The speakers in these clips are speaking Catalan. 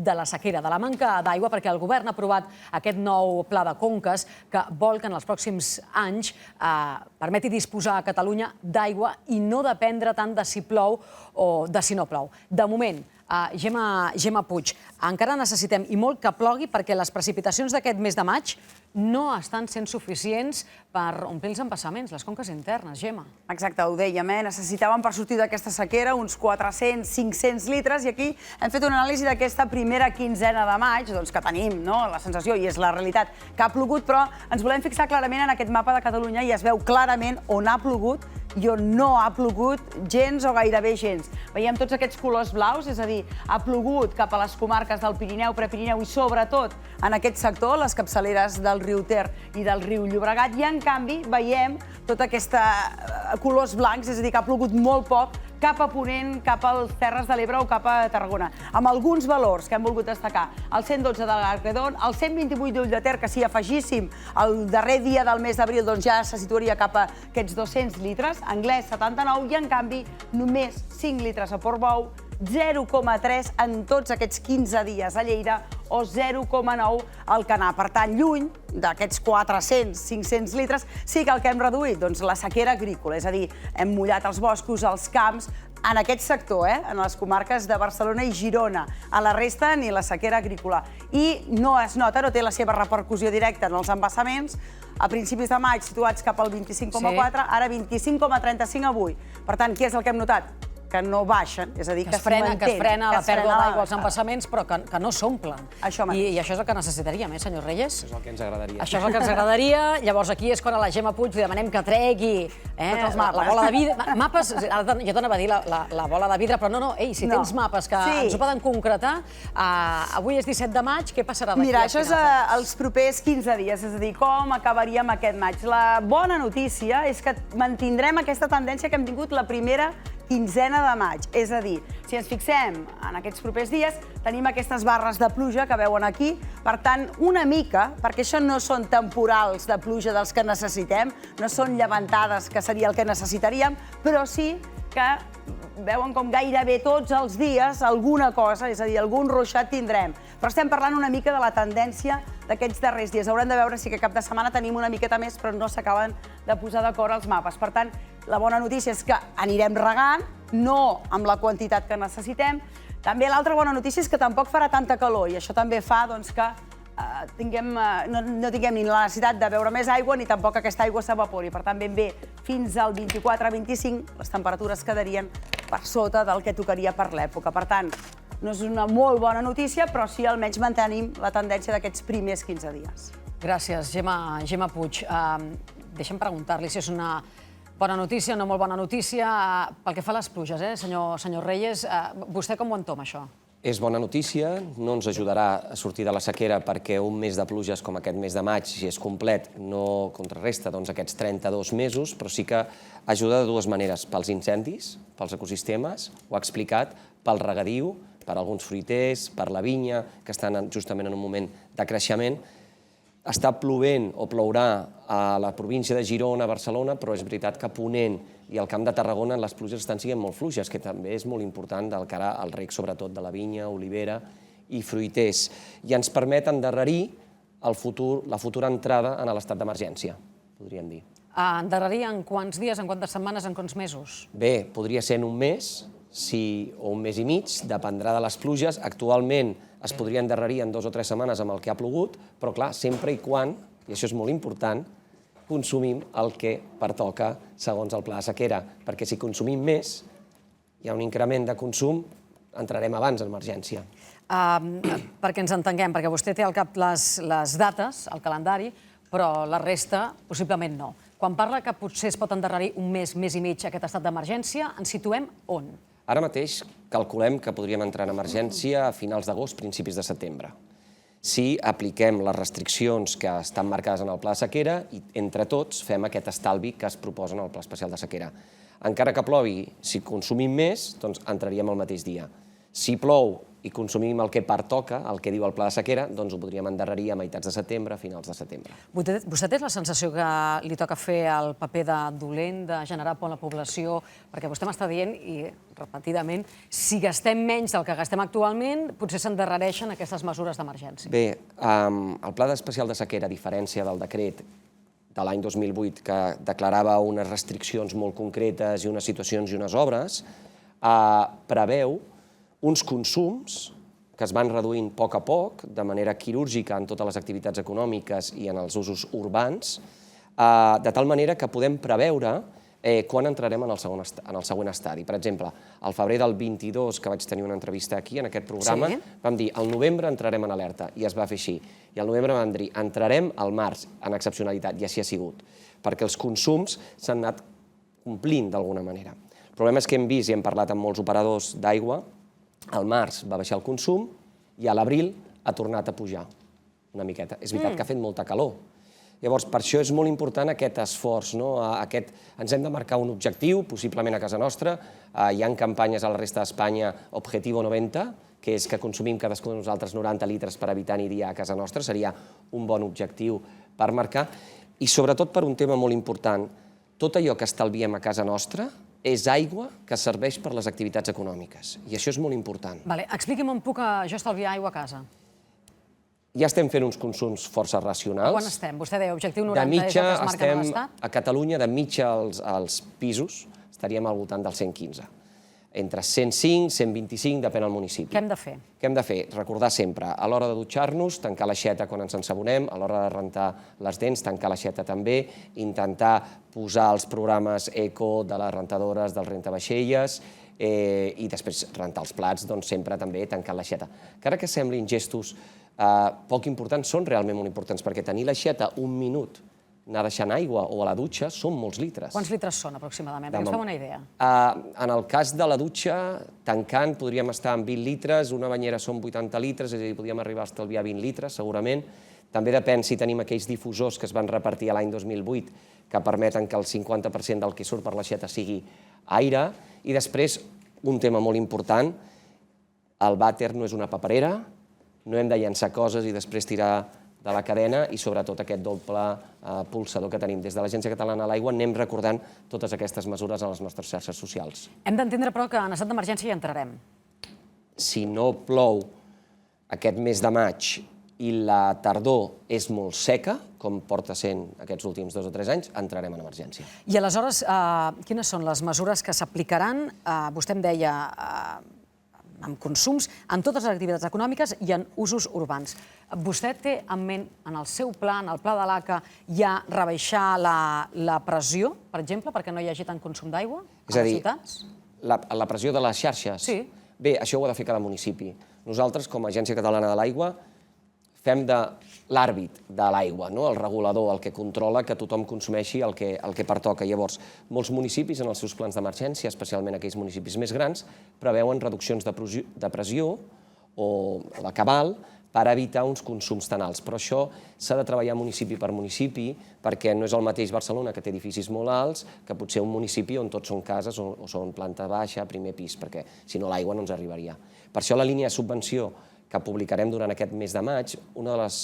de la sequera, de la manca d'aigua, perquè el govern ha aprovat aquest nou pla de conques que vol que en els pròxims anys permeti disposar a Catalunya d'aigua i no dependre tant de si plou o de si no plou. De moment, Gemma Puig, encara necessitem i molt que plogui perquè les precipitacions d'aquest mes de maig no estan sent suficients per omplir els embassaments, les conques internes. Gemma. Exacte, ho dèiem, necessitàvem per sortir d'aquesta sequera uns 400-500 litres i aquí hem fet una anàlisi d'aquesta primera quinzena de maig, que tenim la sensació, i és la realitat, que ha plogut, però ens volem fixar clarament en aquest mapa de Catalunya i es veu clarament on ha plogut i on no ha plogut gens o gairebé gens. Veiem tots aquests colors blaus, és a dir, ha plogut cap a les comarques del Pirineu, Prepirineu i sobretot en aquest sector, les capçaleres del riu Ter i del riu Llobregat, i en canvi veiem tota aquesta colors blancs, és a dir, que ha plogut molt poc cap a Ponent, cap a les Terres de l'Ebre o cap a Tarragona. Amb alguns valors que hem volgut destacar, el 112 de l'Arguedon, el 128 d'Ulldeter, que si afegíssim el darrer dia del mes d'abril ja se situaria cap a aquests 200 litres, Anglès 79 i en canvi només 5 litres a Portbou, 0,3 en tots aquests 15 dies a Lleida o 0,9 al Canà. Per tant, lluny d'aquests 400-500 litres, sí que el que hem reduït, la sequera agrícola, és a dir, hem mullat els boscos, els camps, en aquest sector, en les comarques de Barcelona i Girona. A la resta, ni la sequera agrícola. I no es nota, no té la seva repercussió directa en els embassaments, a principis de maig situats cap al 25,4, ara 25,35 avui. Per tant, què és el que hem notat? Que no baixen, és a dir, que es mantén. Que es frena la pèrdua d'aigua als embassaments, però que no s'omplen. I això és el que necessitaríem, senyor Reyes? Això és el que ens agradaria. Això és el que ens agradaria. Llavors aquí és quan a la Gemma Puig li demanem que tregui la bola de vidre. Mapes, jo t'anava a dir la bola de vidre, però no, si tens mapes que ens ho poden concretar, avui és 17 de maig, què passarà d'aquí a finals? Mira, això és els propers 15 dies, és a dir, com acabaríem aquest maig. La bona notícia és que mantindrem aquesta tendència que hem tingut la primera quinzena de maig. És a dir, si ens fixem en aquests propers dies, tenim aquestes barres de pluja que veuen aquí. Per tant, una mica, perquè això no són temporals de pluja dels que necessitem, no són llevantades, que seria el que necessitaríem, però sí que veuen com gairebé tots els dies alguna cosa, és a dir, algun ruixat tindrem. Però estem parlant una mica de la tendència d'aquests darrers dies. Haurem de veure si aquest cap de setmana tenim una miqueta més, però no s'acaben de posar d'acord els mapes. Per tant, la bona notícia és que anirem regant, no amb la quantitat que necessitem. També l'altra bona notícia és que tampoc farà tanta calor i això també fa que no tinguem ni la necessitat de beure més aigua ni tampoc aquesta aigua s'evapori. Per tant, ben bé, fins al 24-25 les temperatures quedarien per sota del que tocaria per l'època. Per tant, no és una molt bona notícia, però sí almenys mantenim la tendència d'aquests primers 15 dies. Gràcies, Gemma Puig. Deixa'm preguntar-li si és una bona notícia o no molt bona notícia. Pel que fa a les pluges, senyor Reyes, vostè com ho entoma, això? És bona notícia, no ens ajudarà a sortir de la sequera perquè un mes de pluges com aquest mes de maig, si és complet, no contrarresta aquests 32 mesos, però sí que ajuda de dues maneres, pels incendis, pels ecosistemes, ho ha explicat, pel regadiu, per alguns fruiters, per la vinya, que estan justament en un moment de creixement. Està plovent o plourà a la província de Girona, a Barcelona, però és veritat que a Ponent i al Camp de Tarragona les pluges estan sent molt fluixes, que també és molt important de cara al reg, sobretot de la vinya, olivera i fruiters. I ens permet endarrerir la futura entrada en l'estat d'emergència, podríem dir. Endarrerir en quants dies, en quantes setmanes, en quants mesos? Bé, podria ser en un mes o un mes i mig, dependrà de les pluges. Actualment es podria endarrerir en 2 o 3 setmanes amb el que ha plogut, però clar, sempre i quan, i això és molt important, consumim el que pertoca segons el pla de sequera, perquè si consumim més, hi ha un increment de consum, entrarem abans en emergència. Perquè ens entenguem, perquè vostè té al cap les dates, el calendari, però la resta possiblement no. Quan parla que potser es pot endarrerir un mes i mig aquest estat d'emergència, ens situem on? Ara mateix calculem que podríem entrar en emergència a finals d'agost, principis de setembre. Si apliquem les restriccions que estan marcades en el pla de sequera i entre tots fem aquest estalvi que es proposa en el pla especial de sequera. Encara que plogui, si consumim més, doncs entraríem el mateix dia. Si plou i consumim el que pertoca, el que diu el pla de sequera, doncs ho podríem endarrerir a meitats de setembre, a finals de setembre. Vostè té la sensació que li toca fer el paper de dolent, de generar por a la població? Perquè vostè m'està dient, i repetidament, si gastem menys del que gastem actualment, potser s'endarrereixen aquestes mesures d'emergència. Bé, el pla especial de sequera, a diferència del decret de l'any 2008, que declarava unes restriccions molt concretes i unes situacions i unes obres, preveu uns consums que es van reduint a poc, de manera quirúrgica en totes les activitats econòmiques i en els usos urbans, de tal manera que podem preveure quan entrarem en el següent estadi. Per exemple, al febrer del 22, que vaig tenir una entrevista aquí, en aquest programa, vam dir al novembre entrarem en alerta, i es va fer així. I al novembre vam dir entrarem al març en excepcionalitat, i així ha sigut, perquè els consums s'han anat complint d'alguna manera. El problema és que hem vist i hem parlat amb molts operadors d'aigua. Al març va baixar el consum i a l'abril ha tornat a pujar una miqueta. És veritat que ha fet molta calor. Llavors, per això és molt important aquest esforç. Ens hem de marcar un objectiu, possiblement a casa nostra. Hi ha campanyes a la resta d'Espanya, Objetivo 90, que és que consumim cadascú de nosaltres 90 litres per habitant i dia a casa nostra. Seria un bon objectiu per marcar. I sobretot per un tema molt important, tot allò que estalviem a casa nostra és aigua que serveix per les activitats econòmiques. I això és molt important. Expliqui'm on puc jo estalviar aigua a casa. Ja estem fent uns consums força racionals. On estem? Vostè deia, objectiu 90 és el que es marca a l'Estat? A Catalunya, de mitja als pisos, estaríem al voltant del 115. Entre 105 i 125, depèn del municipi. Què hem de fer? Què hem de fer? Recordar sempre, a l'hora de dutxar-nos, tancar l'aixeta quan ens ensabonem, a l'hora de rentar les dents, tancar l'aixeta també, intentar posar els programes eco de les rentadores, dels rentavaixelles, i després rentar els plats, doncs sempre també tancant l'aixeta. Encara que semblin gestos poc importants, són realment molt importants, perquè tenir l'aixeta un minut, anar deixant aigua o a la dutxa són molts litres. Quants litres són, aproximadament? Perquè ens fem una idea. En el cas de la dutxa, tancant, podríem estar amb 20 litres, una banyera són 80 litres, és a dir, podríem arribar a estalviar 20 litres, segurament. També depèn si tenim aquells difusors que es van repartir l'any 2008, que permeten que el 50% del que surt per l'aixeta sigui aire. I després, un tema molt important, el vàter no és una paperera, no hem de llançar coses i després tirar de la cadena, i sobretot aquest doble pulsador que tenim. Des de l'Agència Catalana de l'Aigua anem recordant totes aquestes mesures a les nostres xarxes socials. Hem d'entendre, però, que en estat d'emergència hi entrarem. Si no plou aquest mes de maig i la tardor és molt seca, com porta sent aquests últims 2 o 3 anys, entrarem en emergència. I aleshores, quines són les mesures que s'aplicaran? Vostè em deia amb consums, en totes les activitats econòmiques i en usos urbans. Vostè té en ment, en el seu pla, en el pla de l'ACA, ja rebaixar la pressió, per exemple, perquè no hi hagi tant consum d'aigua a les ciutats? La pressió de les xarxes? Sí. Bé, això ho ha de fer cada municipi. Nosaltres, com a Agència Catalana de l'Aigua, fem de l'àrbit de l'aigua, el regulador, el que controla que tothom consumeixi el que pertoca. Llavors, molts municipis, en els seus plans d'emergència, especialment aquells municipis més grans, preveuen reduccions de pressió o de cabal per evitar uns consums tan alts. Però això s'ha de treballar municipi per municipi, perquè no és el mateix Barcelona, que té edificis molt alts, que potser un municipi on tots són cases o són planta baixa, primer pis, perquè si no l'aigua no ens arribaria. Per això la línia de subvenció que publicarem durant aquest mes de maig, una de les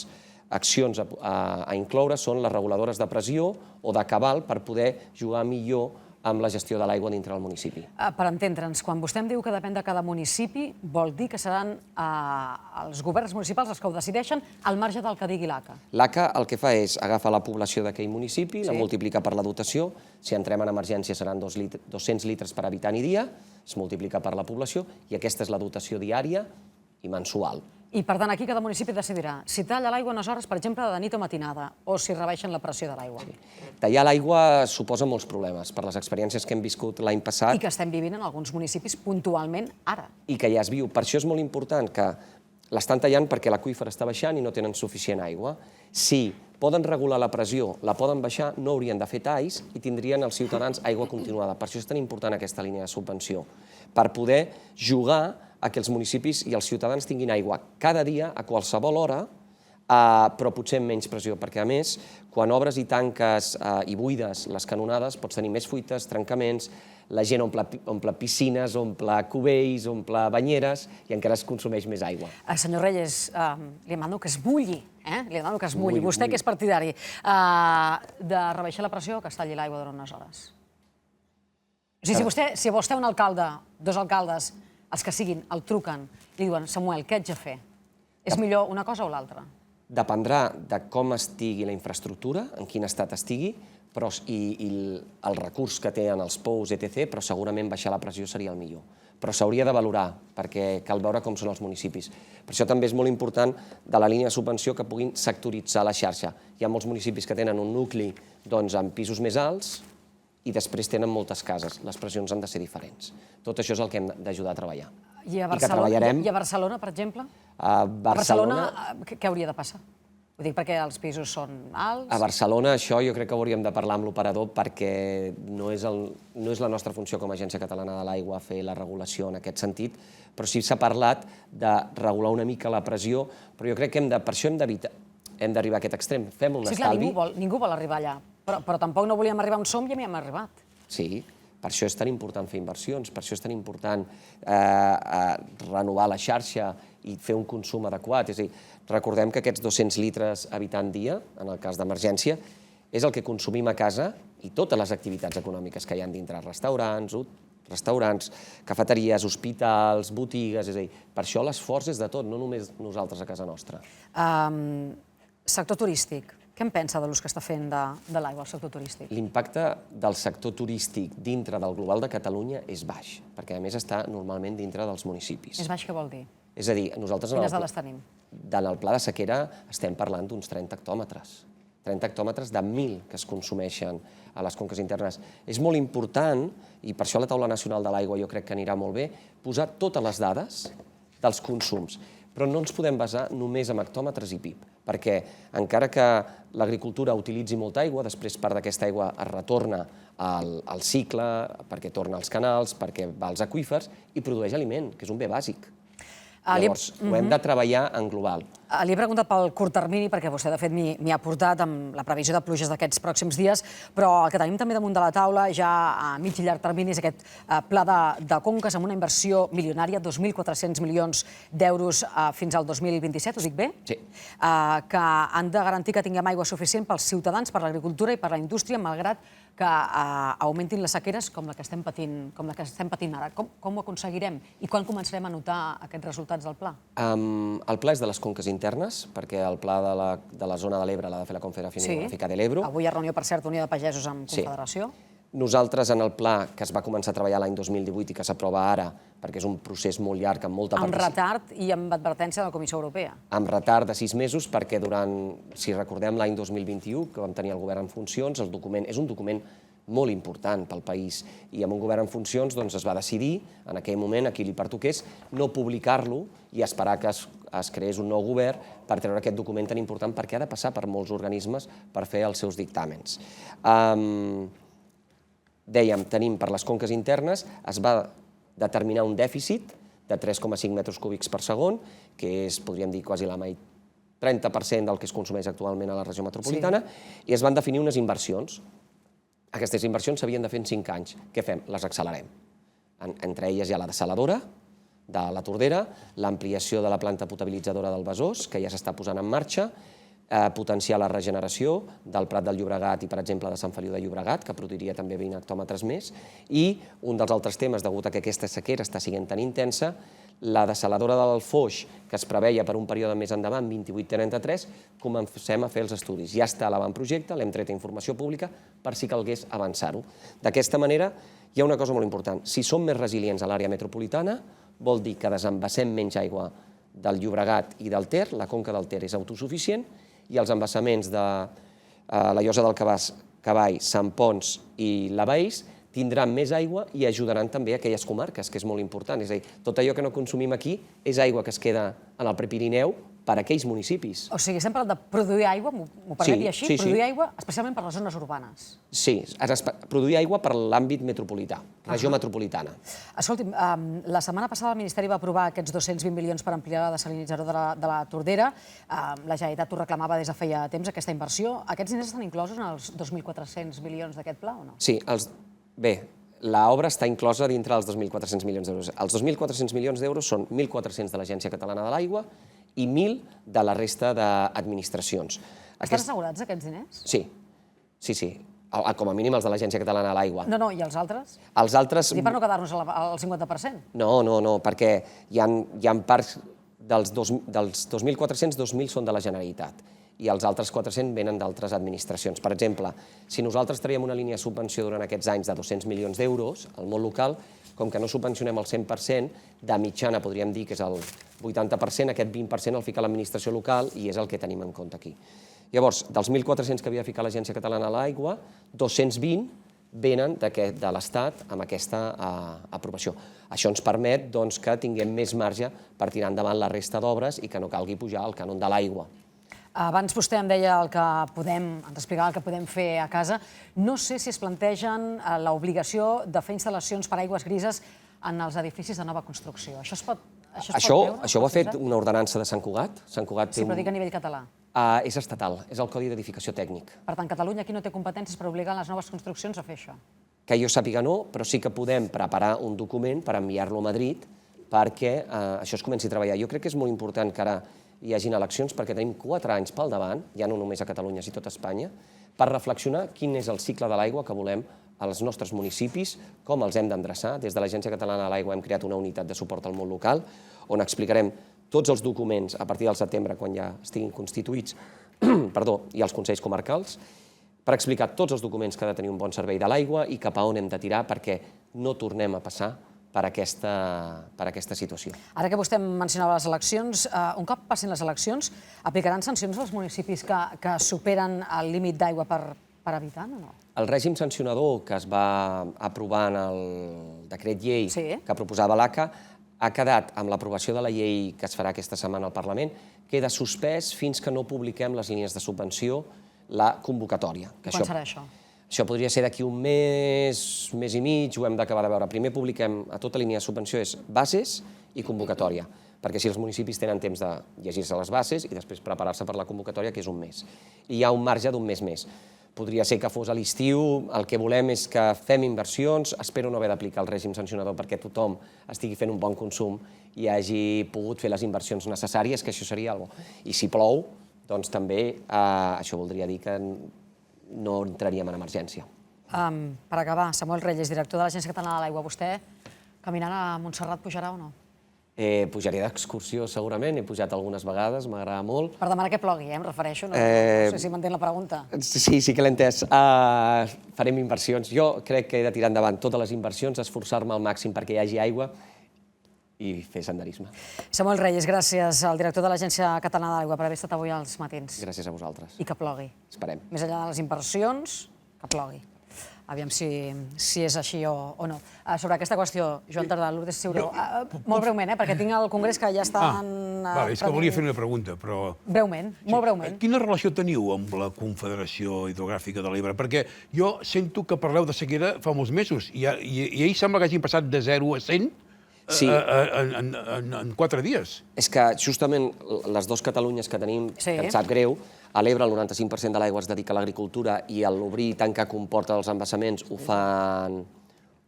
accions a incloure són les reguladores de pressió o de cabal per poder jugar millor amb la gestió de l'aigua dintre del municipi. Per entendre'ns, quan vostè em diu que depèn de cada municipi, vol dir que seran els governs municipals els que ho decideixen al marge del que digui l'ACA? L'ACA el que fa és agafar la població d'aquell municipi, la multiplica per la dotació, si entrem en emergència seran 200 litres per habitant i dia, es multiplica per la població, i aquesta és la dotació diària i mensual. I, per tant, aquí cada municipi decidirà si talla l'aigua unes hores, per exemple, de nit o matinada, o si rebaixen la pressió de l'aigua. Tallar l'aigua suposa molts problemes, per les experiències que hem viscut l'any passat. I que estem vivint en alguns municipis puntualment ara. I que ja es viu. Per això és molt important que l'estan tallant perquè l'aqüífer està baixant i no tenen suficient aigua. Si poden regular la pressió, la poden baixar, no haurien de fer talls i tindrien els ciutadans aigua continuada. Per això és tan important aquesta línia de subvenció, per poder jugar a que els municipis i els ciutadans tinguin aigua cada dia, a qualsevol hora, però potser amb menys pressió, perquè a més, quan obres i tanques i buides les canonades, pots tenir més fuites, trencaments, la gent omple piscines, omple cubells, omple banyeres i encara es consumeix més aigua. Senyor Reyes, li demano que es mulli, li demano que es mulli. Vostè, que és partidari de rebaixar la pressió, que es talli l'aigua durant unes hores. O sigui, si vostè un alcalde, dos alcaldes, els que siguin, el truquen i li diuen: Samuel, què haig de fer? És millor una cosa o l'altra? Dependrà de com estigui la infraestructura, en quin estat estigui, i el recurs que tenen els pous, etc., però segurament baixar la pressió seria el millor. Però s'hauria de valorar, perquè cal veure com són els municipis. Per això també és molt important de la línia de subvenció que puguin sectoritzar la xarxa. Hi ha molts municipis que tenen un nucli amb pisos més alts i després tenen moltes cases. Les pressions han de ser diferents. Tot això és el que hem d'ajudar a treballar. I a Barcelona, per exemple? A Barcelona, què hauria de passar? Ho dic perquè els pisos són alts. A Barcelona això jo crec que hauríem de parlar amb l'operador perquè no és la nostra funció com a Agència Catalana de l'Aigua fer la regulació en aquest sentit, però sí s'ha parlat de regular una mica la pressió, però jo crec que per això hem d'arribar a aquest extrem. Fem un estalvi. Sí, clar, ningú vol arribar allà, però tampoc no volíem arribar on som i a mi hem arribat. Sí, per això és tan important fer inversions, per això és tan important renovar la xarxa i fer un consum adequat. És a dir, recordem que aquests 200 litres habitant dia, en el cas d'emergència, és el que consumim a casa i totes les activitats econòmiques que hi ha dintre, restaurants, cafeteries, hospitals, botigues, és a dir, per això l'esforç és de tot, no només nosaltres a casa nostra. Sector turístic. Què en pensa de l'ús que està fent de l'aigua al sector turístic? L'impacte del sector turístic dintre del global de Catalunya és baix, perquè a més està normalment dintre dels municipis. És baix, què vol dir? És a dir, nosaltres Quines dades tenim? En el pla de sequera estem parlant d'uns 30 hectòmetres. 30 hectòmetres de 1.000 que es consumeixen a les conques internes. És molt important, i per això la Taula Nacional de l'Aigua jo crec que anirà molt bé, posar totes les dades dels consums. Però no ens podem basar només en hectòmetres i PIB, perquè encara que l'agricultura utilitzi molta aigua, després part d'aquesta aigua es retorna al cicle, perquè torna als canals, perquè va als aqüífers i produeix aliment, que és un bé bàsic. Llavors, ho hem de treballar en global. Li he preguntat pel curt termini, perquè vostè, de fet, m'hi ha portat amb la previsió de pluges d'aquests pròxims dies, però el que tenim també damunt de la taula, ja a mig i llarg termini, és aquest pla de conques amb una inversió milionària, 2.400 milions d'euros fins al 2027, ho dic bé? Sí. Que han de garantir que tinguem aigua suficient pels ciutadans, per l'agricultura i per la indústria, malgrat que augmentin les sequeres com la que estem patint ara. Com ho aconseguirem? I quan començarem a notar aquests resultats del pla? El pla és de les conques internes, perquè el pla de la zona de l'Ebre l'ha de fer la Confederació Hidrográfica de l'Ebro. Avui hi ha reunió, per cert, Unió de Pagesos amb Confederació. Nosaltres, en el pla que es va començar a treballar l'any 2018 i que s'aprova ara, perquè és un procés molt llarg, amb molta participació... Amb retard i amb advertència de la Comissió Europea. Amb retard de 6 mesos, perquè si recordem l'any 2021, que vam tenir el govern en funcions, el document és un document molt important pel país, i amb un govern en funcions es va decidir, en aquell moment, a qui li pertoqués, no publicar-lo i esperar que es creés un nou govern per treure aquest document tan important, perquè ha de passar per molts organismes per fer els seus dictàmens. Dèiem, tenim per les conques internes, es va determinar un dèficit de 3,5 metres cúbics per segon, que és, podríem dir, quasi la meitat, 30% del que es consumeix actualment a la regió metropolitana, i es van definir unes inversions. Aquestes inversions s'havien de fer en 5 anys. Què fem? Les accelerem. Entre elles hi ha la dessaladora de la Tordera, l'ampliació de la planta potabilitzadora del Besòs, que ja s'està posant en marxa, potenciar la regeneració del Prat del Llobregat i, per exemple, de Sant Feliu de Llobregat, que produiria també 20 hectòmetres més, i un dels altres temes, degut a que aquesta sequera està sent tan intensa, la dessaladora del Foix, que es preveia per un període més endavant, 28-33, comencem a fer els estudis. Ja està a l'avantprojecte, l'hem tret a informació pública per si calgués avançar-ho. D'aquesta manera, hi ha una cosa molt important. Si som més resilients a l'àrea metropolitana, vol dir que desembassem menys aigua del Llobregat i del Ter, la conca del Ter és autosuficient, i els embassaments de la Llosa del Cavall, Sant Ponç i la Baix tindran més aigua i ajudaran també a aquelles comarques, que és molt important. És a dir, tot allò que no consumim aquí és aigua que es queda en el Prepirineu per a aquells municipis. O sigui, estem parlant de produir aigua, m'ho permet dir així, sí. produir aigua especialment per les zones urbanes. Sí, produir aigua per l'àmbit metropolità, regió metropolitana. Escolti'm, la setmana passada el Ministeri va aprovar aquests 220 milions per ampliar la desalinitzadora de la Tordera. La Generalitat ho reclamava des de feia temps, aquesta inversió. Aquests diners estan inclosos en els 2.400 milions d'aquest pla o no? Sí, bé, l'obra està inclosa dintre dels 2.400 milions d'euros. Els 2.400 milions d'euros són 1.400 de l'Agència Catalana de l'Aigua i 1.000 de la resta d'administracions. Estan assegurats aquests diners? Sí. Com a mínim els de l'Agència Catalana de l'Aigua. No, i els altres? Els altres... I per no quedar-nos al 50%? No, perquè hi ha parts dels 2.400, 2.000 són de la Generalitat i els altres 400 venen d'altres administracions. Per exemple, si nosaltres traiem una línia de subvenció durant aquests anys de 200 milions d'euros al món local, com que no subvencionem el 100%, de mitjana podríem dir que és el 80%, aquest 20% el fica l'administració local i és el que tenim en compte aquí. Llavors, dels 1.400 que havia de ficar l'Agència Catalana de l'Aigua, 220 venen de l'Estat amb aquesta aprovació. Això ens permet que tinguem més marge per tirar endavant la resta d'obres i que no calgui pujar el cànon de l'aigua. Abans vostè em deia ens explicava el que podem fer a casa. No sé si es plantegen l'obligació de fer instal·lacions per aigües grises en els edificis de nova construcció. Això es pot veure? Això ho ha fet una ordenança de Sant Cugat. Sí, però dic a nivell català. És estatal, és el Codi d'Edificació Tècnic. Per tant, Catalunya aquí no té competències per obligar les noves construccions a fer això. Que jo sàpiga no, però sí que podem preparar un document per enviar-lo a Madrid perquè això es comenci a treballar. Jo crec que és molt important que ara hi hagin eleccions perquè tenim 4 anys pel davant, ja no només a Catalunya, sinó a tot Espanya, per reflexionar quin és el cicle de l'aigua que volem als nostres municipis, com els hem d'endreçar. Des de l'Agència Catalana de l'Aigua hem creat una unitat de suport al món local, on explicarem tots els documents a partir del setembre, quan ja estiguin constituïts, i els consells comarcals, per explicar tots els documents que ha de tenir un bon servei de l'aigua i cap a on hem de tirar perquè no tornem a passar per aquesta situació. Ara que vostè mencionava les eleccions, un cop passin les eleccions, aplicaran sancions als municipis que superen el límit d'aigua per habitant o no? El règim sancionador que es va aprovar en el decret llei que proposava l'ACA ha quedat amb l'aprovació de la llei que es farà aquesta setmana al Parlament, queda suspès fins que no publiquem les línies de subvenció, la convocatòria. Quan serà això? Això podria ser d'aquí un mes i mig, ho hem d'acabar de veure. Primer publiquem a tota línia de subvenció és bases i convocatòria, perquè així els municipis tenen temps de llegir-se les bases i després preparar-se per la convocatòria, que és un mes. I hi ha un marge d'un mes més. Podria ser que fos a l'estiu, el que volem és que fem inversions, espero no haver d'aplicar el règim sancionador perquè tothom estigui fent un bon consum i hagi pogut fer les inversions necessàries, que això seria alguna cosa. I si plou, doncs també això voldria dir que no entraríem en emergència. Per acabar, Samuel Reyes, director de l'Agència Catalana de l'Aigua, vostè caminant a Montserrat pujarà o no? Pujaré d'excursió segurament, he pujat algunes vegades, m'agrada molt. Per demanar que plogui, em refereixo, no sé si m'entén la pregunta. Sí que l'he entès. Farem inversions. Jo crec que he de tirar endavant totes les inversions, esforçar-me al màxim perquè hi hagi aigua i fer senderisme. Samuel Reyes, gràcies al director de l'Agència Catalana de l'Aigua per haver estat avui als matins. Gràcies a vosaltres. I que plogui. Esperem. Més enllà de les inversions, que plogui. Aviam si és així o no. Sobre aquesta qüestió, Joan Tardà, Lourdes Ciuró, molt breument, perquè tinc el congrés que ja estan... Vale, és que volia fer una pregunta, però... Breument, molt breument. Quina relació teniu amb la Confederació Hidrogràfica de l'Ebre? Perquè jo sento que parleu de sequera fa molts mesos i ahir sembla que hagin passat de 0 a 100 en 4 dies. És que justament les dues Catalunyes que tenim, que ens sap greu, a l'Ebre el 95% de l'aigua es dedica a l'agricultura i l'obrir i tancar comporta els embassaments ho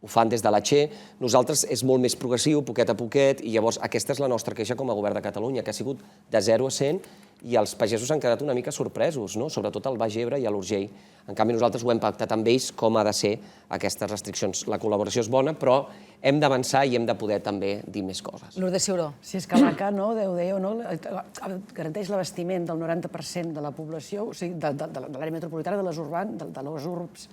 fan des de la Che. Nosaltres és molt més progressiu, poquet a poquet, i llavors aquesta és la nostra queixa com a govern de Catalunya, que ha sigut de 0 a 100 i els pagesos han quedat una mica sorpresos, sobretot al Baix Ebre i a l'Urgell. En canvi, nosaltres ho hem pactat amb ells com ha de ser aquestes restriccions. La col·laboració és bona, però hem d'avançar i hem de poder també dir més coses. Lourdes Ciuró. Si és que l'ACA, ho dèieu, garanteix l'abastiment del 90% de la població, o sigui, de l'àrea metropolitana, de les urbs,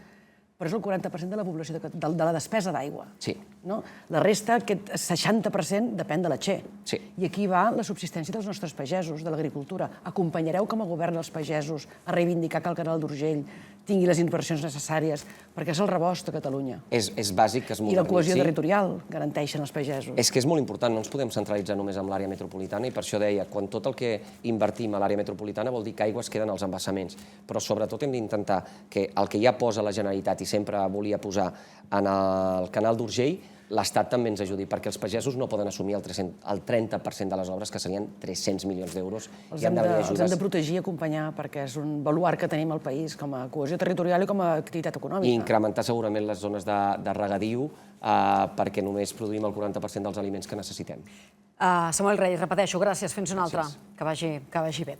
però és el 40% de la població, de la despesa d'aigua. Sí. no? La resta, aquest 60%, depèn de la Che. Sí. I aquí va la subsistència dels nostres pagesos, de l'agricultura. Acompanyareu com a govern els pagesos a reivindicar que el canal d'Urgell tingui les inversions necessàries, perquè és el rebost de Catalunya. És bàsic que es I modernitzi. la cohesió territorial garanteixen els pagesos. És que és molt important, no ens podem centralitzar només en l'àrea metropolitana i per això deia, quan tot el que invertim a l'àrea metropolitana vol dir que aigües queden als embassaments, però sobretot hem d'intentar que el que ja posa la Generalitat i sempre volia posar en el canal d'Urgell, l'Estat també ens ajudi, perquè els pagesos no poden assumir el 30% de les obres, que serien 300 milions d'euros, Els i han hem d'haver de ajudes. protegir i acompanyar, perquè és un baluart que tenim al país com a cohesió territorial i com a activitat I econòmica. incrementar segurament les zones de regadiu, perquè només produïm el 40% dels aliments que necessitem. Samuel Rey, repeteixo, gràcies, fins una altra. Que vagi bé.